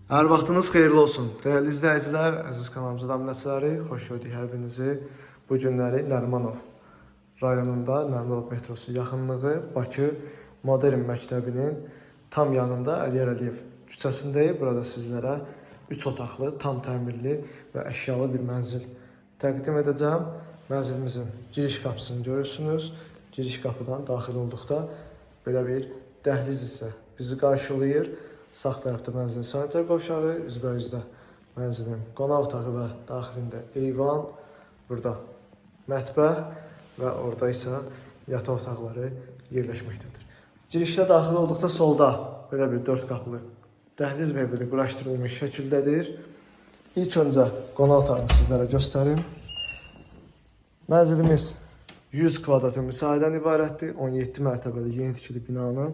Hər vaxtınız xeyirli olsun. Dəyərli izləyicilər, əziz kanalımıza dəmləçiləri, xoş gördük hər birinizi. Bu günləri Nərimanov rayonunda Nərimanov metrosu yaxınlığı Bakı Modern Məktəbinin tam yanında Əliyar Əliyev küçəsindəyik. Burada sizlərə 3 otaqlı, tam təmirli və əşyalı bir mənzil təqdim edəcəm. Mənzilimizin giriş qapısını görürsünüz. Giriş qapıdan daxil olduqda belə bir dəhliz isə bizi qarşılayır. Sağ tərəfdə mənzilin sanitar qovşağı, üzbəyüzdə mənzilin qonaq otağı və daxilində eyvan, burada mətbəx və orada isə yataq otaqları yerləşməkdədir. Girişdə daxil olduqda solda belə bir 4 qapılı dəhliz mebeli quraşdırılmış şəkildədir. İlk öncə qonaq otağını sizlərə göstərim. Mənzilimiz 100 kvadrat müsahidən ibarətdir. 17 mərtəbəli yeni tikili binanın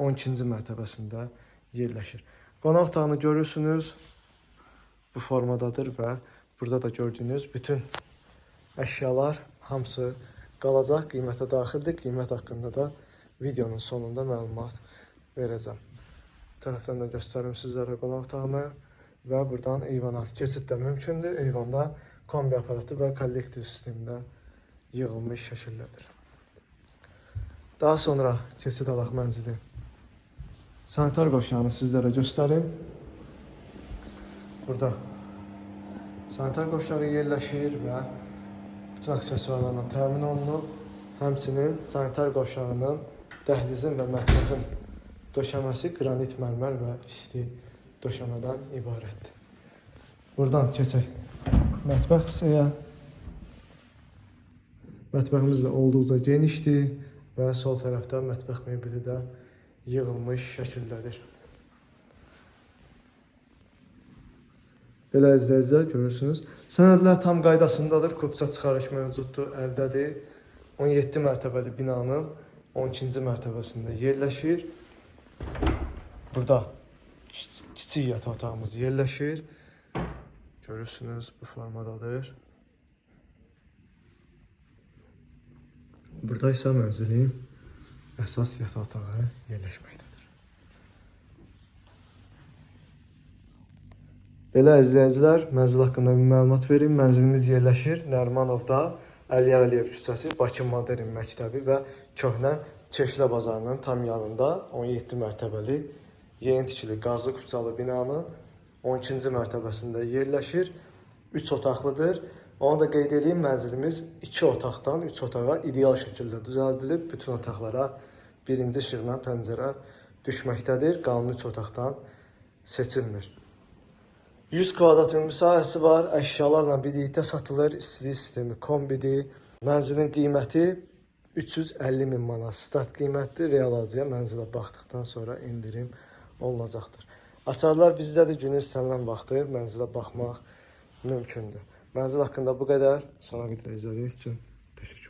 12-ci mərtəbəsində yerləşir. Qonaq otağını görürsünüz, bu formadadır və burada da gördüyünüz bütün əşyalar hamısı qalacaq, qiymətə daxildir. Qiymət haqqında da videonun sonunda məlumat verəcəm. Bu tərəfdən də göstərim sizlərə qonaq otağını və buradan eyvana keçid də mümkündür. Eyvanda kombi aparatı və kollektiv sistemdə yığılmış şəkildədir. Daha sonra keçid alaq mənzili sanitar qovşağını sizlərə göstərim. Burada sanitar qovşağı yerləşir və bütün aksesuarlarla təmin olunub. Həmçinin sanitar qovşağının, dəhlizin və mətbəxin döşəməsi qranit mərmər və isti döşəmədən ibarətdir. Buradan keçək mətbəx hissəyə. Mətbəximiz də olduqca genişdir və sol tərəfdə mətbəx mebeli də yığılmış şəkildədir. Belə izləyicilər görürsünüz. Sənədlər tam qaydasındadır. Kupça çıxarış mövcuddur, əldədir. 17 mərtəbəli binanın 12-ci mərtəbəsində yerləşir. Burada kiçik yataq otağımız yerləşir. Görürsünüz, bu formadadır. Burada isə mənzilin əsas yataq otağı yerləşməkdədir. Belə izləyicilər, mənzil haqqında bir məlumat verim. Mənzilimiz yerləşir Nərimanovda, Əliyar Əliyev küçəsi, Bakı Modern Məktəbi və Köhnə Çeşlə bazarının tam yanında 17 mərtəbəli yeni tikili qazlı kupçalı binanın 12-ci mərtəbəsində yerləşir. 3 otaqlıdır. Onu da qeyd edeyim, mənzilimiz 2 otaqdan 3 otağa ideal şəkildə düzəldilib. Bütün otaqlara birinci işıqla pəncərə düşməkdədir. Qalan 3 otaqdan seçilmir. 100 kvadrat müsahibəsi var. Əşyalarla birlikdə satılır. İstilik sistemi kombidir. Mənzilin qiyməti 350 min manat start qiymətdir. Real alıcıya mənzilə baxdıqdan sonra indirim olunacaqdır. Açarlar bizdədir. Günün istənilən vaxtı mənzilə baxmaq mümkündür. Mənzil haqqında bu qədər. Sona qədər izlədiyiniz üçün təşəkkür ederim.